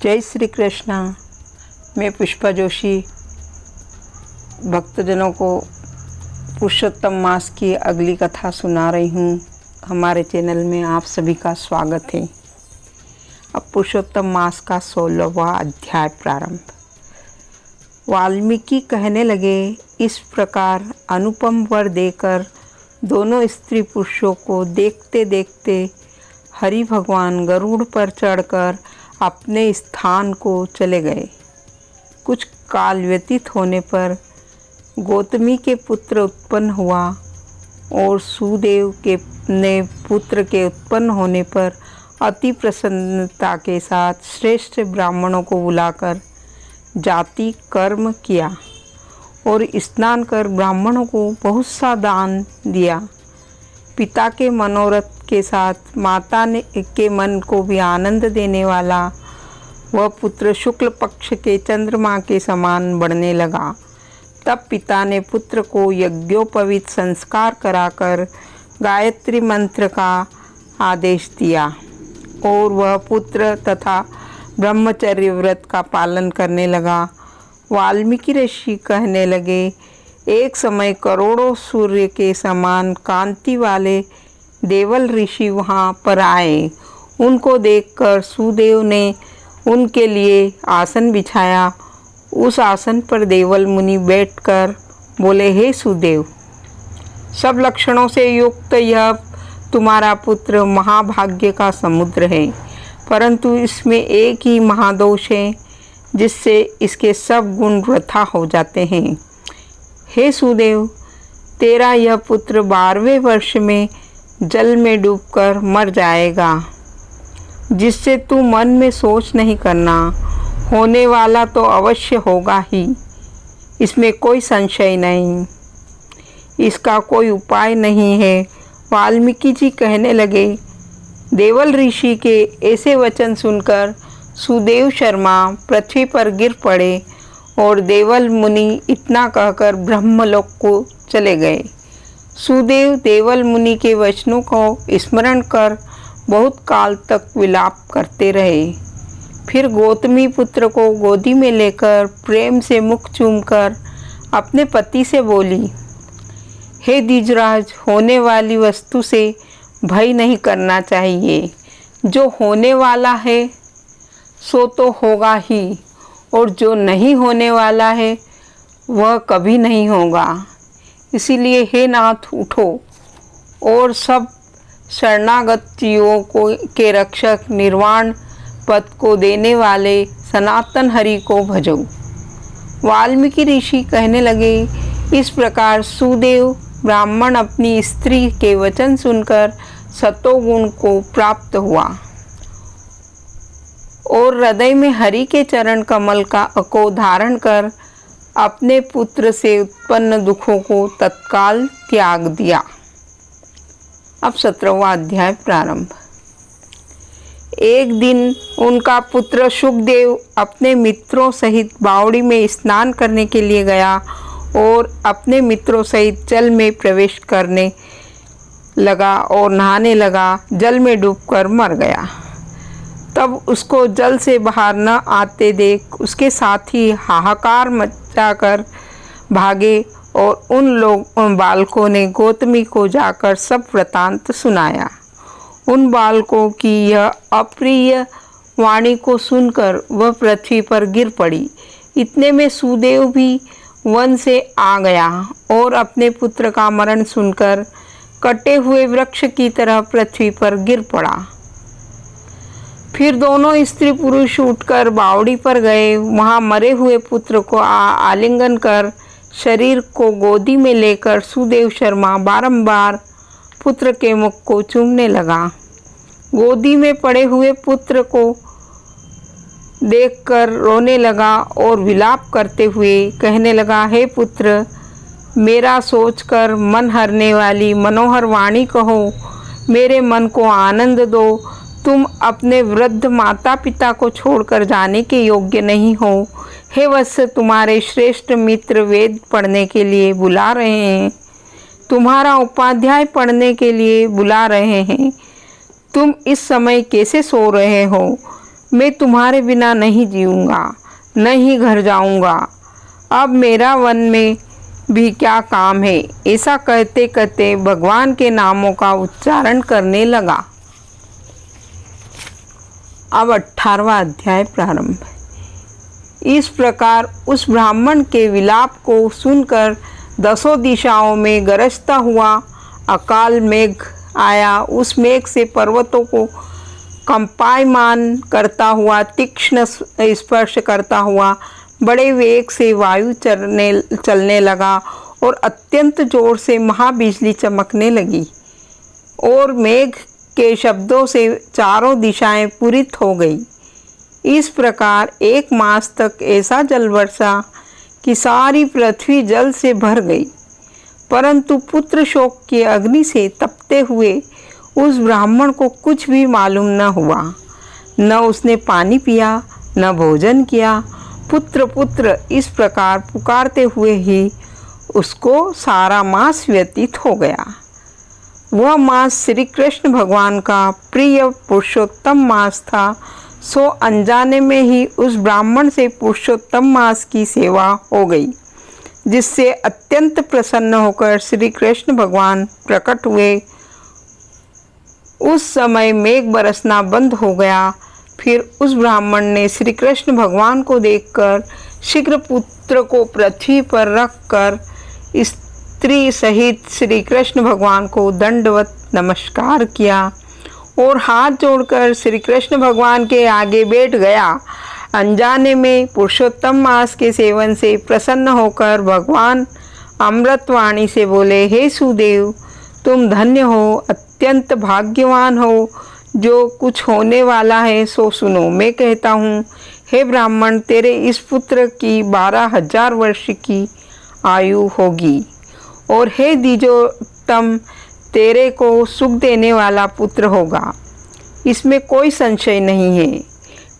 जय श्री कृष्णा। मैं पुष्पा जोशी भक्तजनों को पुरुषोत्तम मास की अगली कथा सुना रही हूँ। हमारे चैनल में आप सभी का स्वागत है। अब पुरुषोत्तम मास का 16वां अध्याय प्रारंभ। वाल्मीकि कहने लगे, इस प्रकार अनुपम वर देकर दोनों स्त्री पुरुषों को देखते देखते हरि भगवान गरुड़ पर चढ़कर अपने स्थान को चले गए। कुछ काल व्यतीत होने पर गौतमी के पुत्र उत्पन्न हुआ और सुदेव के ने पुत्र के उत्पन्न होने पर अति प्रसन्नता के साथ श्रेष्ठ ब्राह्मणों को बुलाकर जाति कर्म किया और स्नान कर ब्राह्मणों को बहुत सा दान दिया। पिता के मनोरथ के साथ माता ने के मन को भी आनंद देने वाला वह पुत्र शुक्ल पक्ष के चंद्रमा के समान बढ़ने लगा। तब पिता ने पुत्र को यज्ञोपवीत संस्कार कराकर गायत्री मंत्र का आदेश दिया और वह पुत्र तथा ब्रह्मचर्य व्रत का पालन करने लगा। वाल्मीकि ऋषि कहने लगे, एक समय करोड़ों सूर्य के समान कांति वाले देवल ऋषि वहाँ पर आए। उनको देखकर सुदेव ने उनके लिए आसन बिछाया। उस आसन पर देवल मुनि बैठकर बोले, हे सुदेव, सब लक्षणों से युक्त यह तुम्हारा पुत्र महाभाग्य का समुद्र है, परंतु इसमें एक ही महादोष है जिससे इसके सब गुण वृथा हो जाते हैं। हे सुदेव, तेरा यह पुत्र 12वें वर्ष में जल में डूबकर मर जाएगा, जिससे तू मन में सोच नहीं करना, होने वाला तो अवश्य होगा ही, इसमें कोई संशय नहीं, इसका कोई उपाय नहीं है। वाल्मीकि जी कहने लगे, देवल ऋषि के ऐसे वचन सुनकर सुदेव शर्मा पृथ्वी पर गिर पड़े और देवल मुनि इतना कहकर ब्रह्मलोक को चले गए। सुदेव देवल मुनि के वचनों को स्मरण कर बहुत काल तक विलाप करते रहे। फिर गौतमी पुत्र को गोदी में लेकर प्रेम से मुख चूमकर अपने पति से बोली, हे द्विजराज, होने वाली वस्तु से भय नहीं करना चाहिए। जो होने वाला है सो तो होगा ही, और जो नहीं होने वाला है वह कभी नहीं होगा। इसीलिए हे नाथ, उठो और सब शरणागत जीवों को के रक्षक निर्वाण पद को देने वाले सनातन हरि को भजो। वाल्मीकि ऋषि कहने लगे, इस प्रकार सुदेव ब्राह्मण अपनी स्त्री के वचन सुनकर सतोगुण को प्राप्त हुआ और हृदय में हरि के चरण कमल को धारण कर अपने पुत्र से उत्पन्न दुखों को तत्काल त्याग दिया। अब 17वां अध्याय प्रारंभ। एक दिन उनका पुत्र शुकदेव अपने मित्रों सहित बावड़ी में स्नान करने के लिए गया और अपने मित्रों सहित जल में प्रवेश करने लगा और नहाने लगा। जल में डूबकर मर गया। तब उसको जल से बाहर न आते देख उसके साथी हाहाकार मचाकर भागे और उन बालकों ने गौतमी को जाकर सब वृतांत सुनाया। उन बालकों की यह अप्रिय वाणी को सुनकर वह पृथ्वी पर गिर पड़ी। इतने में सुदेव भी वन से आ गया और अपने पुत्र का मरण सुनकर कटे हुए वृक्ष की तरह पृथ्वी पर गिर पड़ा। फिर दोनों स्त्री पुरुष उठकर बावड़ी पर गए। वहाँ मरे हुए पुत्र को आलिंगन कर शरीर को गोदी में लेकर सुदेव शर्मा बारंबार पुत्र के मुख को चूमने लगा। गोदी में पड़े हुए पुत्र को देखकर रोने लगा और विलाप करते हुए कहने लगा, हे पुत्र, मेरा सोचकर मन हरने वाली मनोहर वाणी कहो, मेरे मन को आनंद दो। तुम अपने वृद्ध माता पिता को छोड़कर जाने के योग्य नहीं हो। हे वत्स, तुम्हारे श्रेष्ठ मित्र वेद पढ़ने के लिए बुला रहे हैं, तुम्हारा उपाध्याय पढ़ने के लिए बुला रहे हैं। तुम इस समय कैसे सो रहे हो? मैं तुम्हारे बिना नहीं जीऊँगा, नहीं घर जाऊँगा। अब मेरा वन में भी क्या काम है। ऐसा कहते कहते भगवान के नामों का उच्चारण करने लगा। अब 18वां अध्याय प्रारंभ। इस प्रकार उस ब्राह्मण के विलाप को सुनकर 10 दिशाओं में गरजता हुआ अकाल मेघ आया। उस मेघ से पर्वतों को कंपायमान करता हुआ, तीक्ष्ण स्पर्श करता हुआ बड़े वेग से वायु चलने लगा और अत्यंत जोर से महाबिजली चमकने लगी और मेघ के शब्दों से चारों दिशाएं पूरित हो गई। इस प्रकार 1 मास तक ऐसा जल वर्षा कि सारी पृथ्वी जल से भर गई। परंतु पुत्र शोक की अग्नि से तपते हुए उस ब्राह्मण को कुछ भी मालूम न हुआ। न उसने पानी पिया, न भोजन किया। पुत्र पुत्र इस प्रकार पुकारते हुए ही उसको सारा मास व्यतीत हो गया। वह मास श्री कृष्ण भगवान का प्रिय पुरुषोत्तम मास था। सो अनजाने में ही उस ब्राह्मण से पुरुषोत्तम मास की सेवा हो गई, जिससे अत्यंत प्रसन्न होकर श्री कृष्ण भगवान प्रकट हुए। उस समय मेघ बरसना बंद हो गया। फिर उस ब्राह्मण ने श्री कृष्ण भगवान को देखकर शीघ्र पुत्र को पृथ्वी पर रखकर स्त्री सहित श्री कृष्ण भगवान को दंडवत नमस्कार किया और हाथ जोड़कर श्री कृष्ण भगवान के आगे बैठ गया। अनजाने में पुरुषोत्तम मास के सेवन से प्रसन्न होकर भगवान अमृतवाणी से बोले, हे सुदेव, तुम धन्य हो, अत्यंत भाग्यवान हो। जो कुछ होने वाला है सो सुनो। मैं कहता हूँ, हे ब्राह्मण, तेरे इस पुत्र की 12,000 वर्ष की आयु होगी। और हे द्विजोत्तम, तेरे को सुख देने वाला पुत्र होगा, इसमें कोई संशय नहीं है।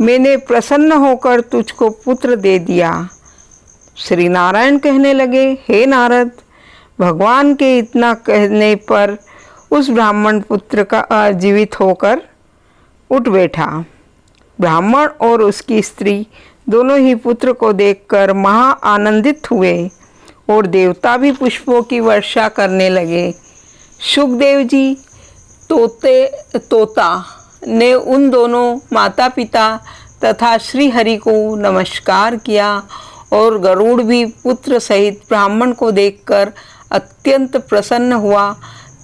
मैंने प्रसन्न होकर तुझको पुत्र दे दिया। श्री नारायण कहने लगे, हे नारद, भगवान के इतना कहने पर उस ब्राह्मण पुत्र का जीवित होकर उठ बैठा। ब्राह्मण और उसकी स्त्री दोनों ही पुत्र को देखकर महा आनंदित हुए और देवता भी पुष्पों की वर्षा करने लगे। सुखदेव जी तोता ने उन दोनों माता पिता तथा श्री हरि को नमस्कार किया और गरुड़ भी पुत्र सहित ब्राह्मण को देखकर अत्यंत प्रसन्न हुआ।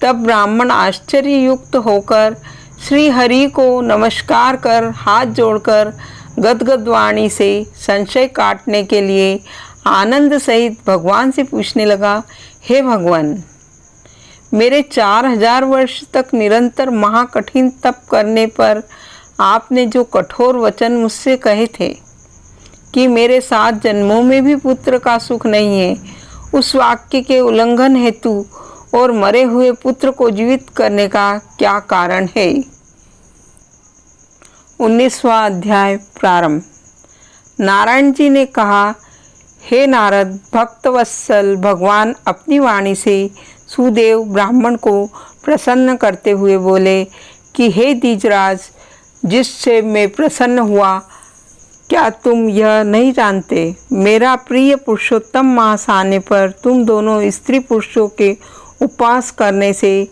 तब ब्राह्मण आश्चर्ययुक्त होकर श्री हरि को नमस्कार कर हाथ जोड़कर गदगद वाणी से संशय काटने के लिए आनंद सहित भगवान से पूछने लगा, हे भगवान, मेरे 4000 वर्ष तक निरंतर महाकठिन तप करने पर आपने जो कठोर वचन मुझसे कहे थे कि मेरे 7 जन्मों में भी पुत्र का सुख नहीं है, उस वाक्य के उल्लंघन हेतु और मरे हुए पुत्र को जीवित करने का क्या कारण है। 19वां अध्याय प्रारंभ। नारायण जी ने कहा, हे नारद, भक्तवत्सल भगवान अपनी वाणी से सुदेव ब्राह्मण को प्रसन्न करते हुए बोले कि हे द्विजराज, जिससे मैं प्रसन्न हुआ, क्या तुम यह नहीं जानते, मेरा प्रिय पुरुषोत्तम मास आने पर तुम दोनों स्त्री पुरुषों के उपवास करने से,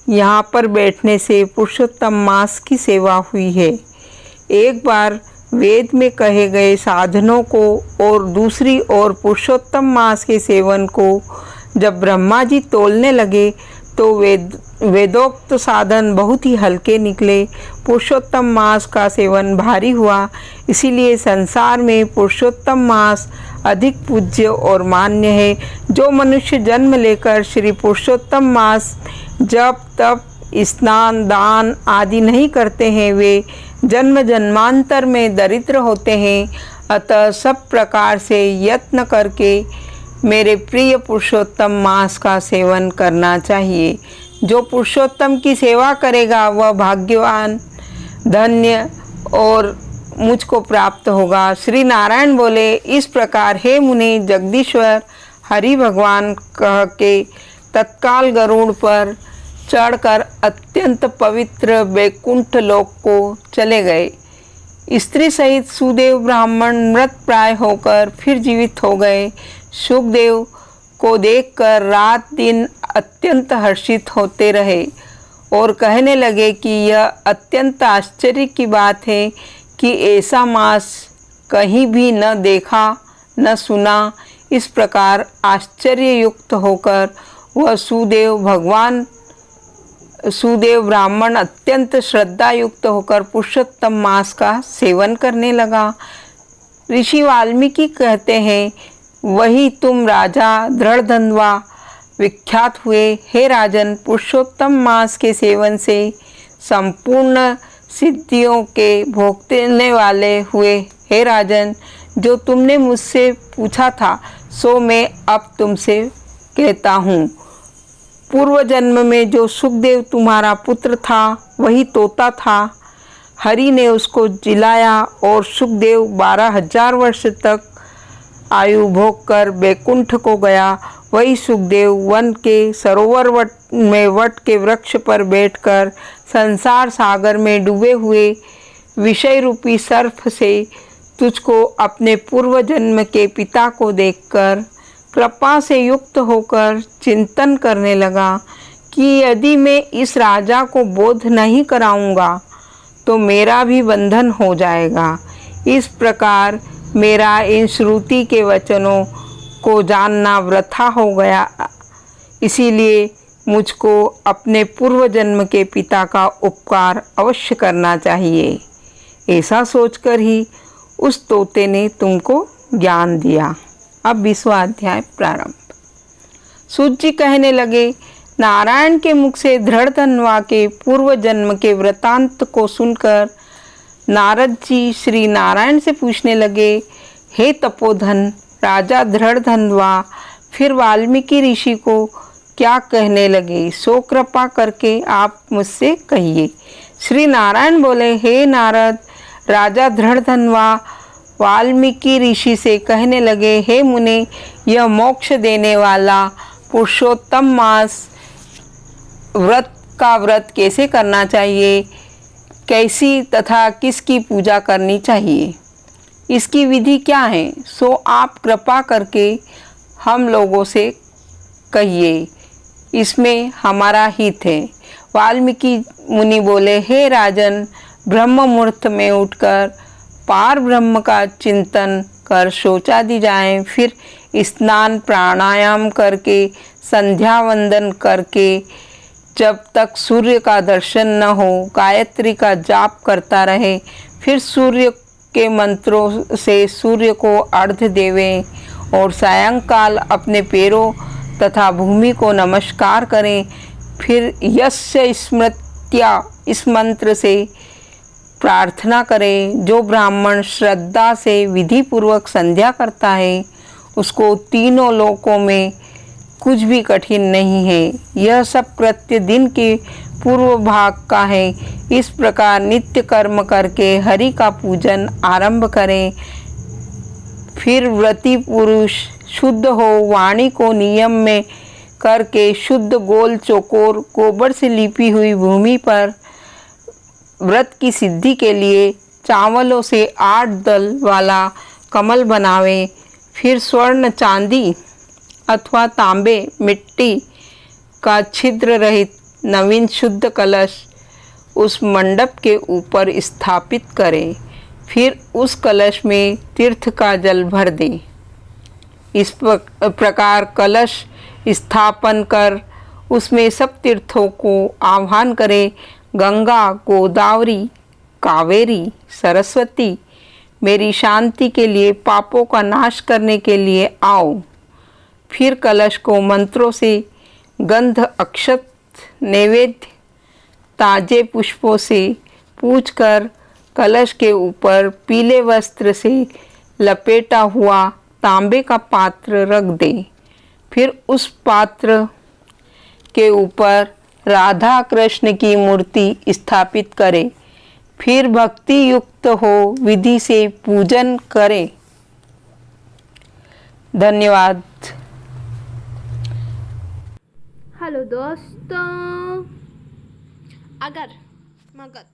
यहाँ पर बैठने से पुरुषोत्तम मास की सेवा हुई है। एक बार वेद में कहे गए साधनों को और दूसरी ओर पुरुषोत्तम मास के सेवन को जब ब्रह्मा जी तोलने लगे तो वेदोक्त साधन बहुत ही हल्के निकले। पुरुषोत्तम मास का सेवन भारी हुआ। इसीलिए संसार में पुरुषोत्तम मास अधिक पूज्य और मान्य है। जो मनुष्य जन्म लेकर श्री पुरुषोत्तम मास जप तप स्नान दान आदि नहीं करते हैं, वे जन्म जन्मांतर में दरिद्र होते हैं। अतः सब प्रकार से यत्न करके मेरे प्रिय पुरुषोत्तम मास का सेवन करना चाहिए। जो पुरुषोत्तम की सेवा करेगा वह भाग्यवान, धन्य और मुझको प्राप्त होगा। श्री नारायण बोले, इस प्रकार हे मुनि, जगदीश्वर हरि भगवान कह के तत्काल गरुड़ पर चढ़कर अत्यंत पवित्र वैकुंठ लोक को चले गए। स्त्री सहित सुदेव ब्राह्मण मृत प्राय होकर फिर जीवित हो गए। सुखदेव को देखकर रात दिन अत्यंत हर्षित होते रहे और कहने लगे कि यह अत्यंत आश्चर्य की बात है कि ऐसा मास कहीं भी न देखा न सुना। इस प्रकार आश्चर्य युक्त होकर वह सुदेव ब्राह्मण अत्यंत श्रद्धा युक्त होकर पुरुषोत्तम मास का सेवन करने लगा। ऋषि वाल्मीकि कहते हैं, वही तुम राजा दृढ़धन्वा विख्यात हुए। हे राजन, पुरुषोत्तम मास के सेवन से संपूर्ण सिद्धियों के भोगने वाले हुए। हे राजन, जो तुमने मुझसे पूछा था सो मैं अब तुमसे कहता हूँ। पूर्व जन्म में जो सुखदेव तुम्हारा पुत्र था वही तोता था। हरि ने उसको जिलाया और सुखदेव 12,000 वर्ष तक आयु भोग कर बैकुंठ को गया। वही सुखदेव वन के सरोवर में वट के वृक्ष पर बैठकर संसार सागर में डूबे हुए विषय रूपी सर्प से तुझको अपने पूर्व जन्म के पिता को देखकर कृपा से युक्त होकर चिंतन करने लगा कि यदि मैं इस राजा को बोध नहीं कराऊंगा तो मेरा भी बंधन हो जाएगा। इस प्रकार मेरा इन श्रुति के वचनों को जानना वृथा हो गया। इसीलिए मुझको अपने पूर्व जन्म के पिता का उपकार अवश्य करना चाहिए। ऐसा सोचकर ही उस तोते ने तुमको ज्ञान दिया। अब 20वां अध्याय प्रारंभ। सूत जी कहने लगे, नारायण के मुख से दृढ़धन्वा के पूर्व जन्म के वृतांत को सुनकर नारद जी श्री नारायण से पूछने लगे, हे तपोधन राजा दृढ़धन्वा फिर वाल्मीकि ऋषि को क्या कहने लगे, सो कृपा करके आप मुझसे कहिए। श्री नारायण बोले, हे नारद, राजा दृढ़धन्वा वाल्मीकि ऋषि से कहने लगे, हे मुने, यह मोक्ष देने वाला पुरुषोत्तम मास व्रत कैसे करना चाहिए, कैसी तथा किसकी पूजा करनी चाहिए, इसकी विधि क्या है, सो आप कृपा करके हम लोगों से कहिए, इसमें हमारा हित है। वाल्मीकि मुनि बोले, हे राजन, ब्रह्म मुहूर्त में उठकर पार ब्रह्म का चिंतन कर शौचादि जाएं, फिर स्नान प्राणायाम करके संध्या वंदन करके जब तक सूर्य का दर्शन न हो गायत्री का जाप करता रहे, फिर सूर्य के मंत्रों से सूर्य को अर्घ्य देवें और सायंकाल अपने पैरों तथा भूमि को नमस्कार करें। फिर यस्य स्मृत्या इस मंत्र से प्रार्थना करें। जो ब्राह्मण श्रद्धा से विधि पूर्वक संध्या करता है उसको तीनों लोकों में कुछ भी कठिन नहीं है। यह सब कृत्य दिन के पूर्व भाग का है। इस प्रकार नित्य कर्म करके हरि का पूजन आरंभ करें। फिर व्रती पुरुष शुद्ध हो वाणी को नियम में करके शुद्ध गोल चौकोर गोबर से लिपी हुई भूमि पर व्रत की सिद्धि के लिए चावलों से 8 दल वाला कमल बनावे। फिर स्वर्ण चांदी अथवा तांबे मिट्टी का छिद्र रहित नवीन शुद्ध कलश उस मंडप के ऊपर स्थापित करें। फिर उस कलश में तीर्थ का जल भर दें। इस प्रकार कलश स्थापन कर उसमें सब तीर्थों को आह्वान करें। गंगा, गोदावरी, कावेरी, सरस्वती, मेरी शांति के लिए, पापों का नाश करने के लिए आओ। फिर कलश को मंत्रों से गंध, अक्षत, नैवेद्य, ताजे पुष्पों से पूजकर कलश के ऊपर पीले वस्त्र से लपेटा हुआ तांबे का पात्र रख दे। फिर उस पात्र के ऊपर राधा कृष्ण की मूर्ति स्थापित करें। फिर भक्ति युक्त हो विधि से पूजन करें। धन्यवाद। हेलो दोस्तों, अगर मगध